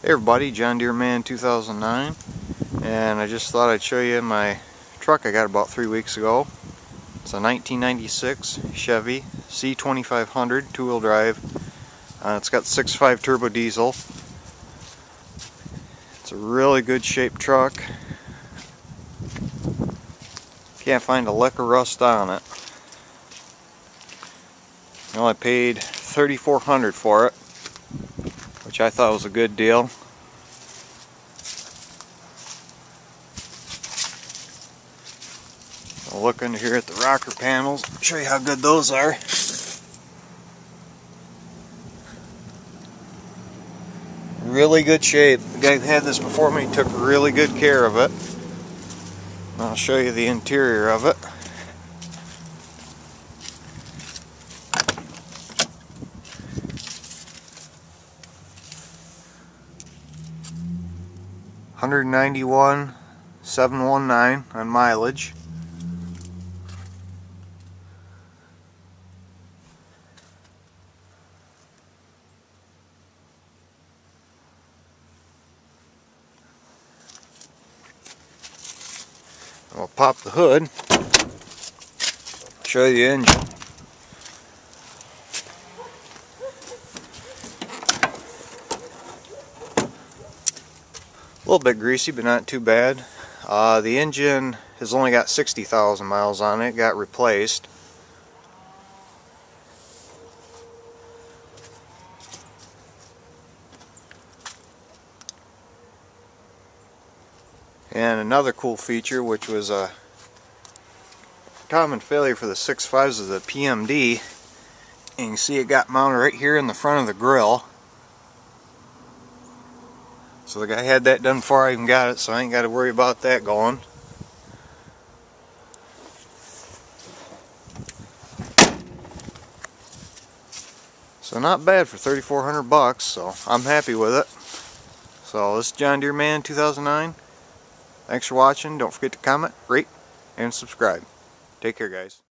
Hey everybody, John Deere Man 2009, and I just thought I'd show you my truck I got about 3 weeks ago. It's a 1996 Chevy C2500 two-wheel drive. It's got 6.5 turbo diesel. It's a really good shaped truck. Can't find a lick of rust on it. I only paid $3,400 for it, which I thought was a good deal. I'll look under here at the rocker panels, show you how good those are. Really good shape. The guy that had this before me took really good care of it. I'll show you the interior of it. $191,719 on mileage. I'll pop the hood, show you the engine. A little bit greasy, but not too bad. The engine has only got 60,000 miles on it. It got replaced. And another cool feature, which was a common failure for the 6.5s, is the PMD. And you can see it got mounted right here in the front of the grill. So the guy had that done before I even got it, so I ain't got to worry about that going. So not bad for $3,400, so I'm happy with it. So this is John Deere Man 2009. Thanks for watching. Don't forget to comment, rate, and subscribe. Take care, guys.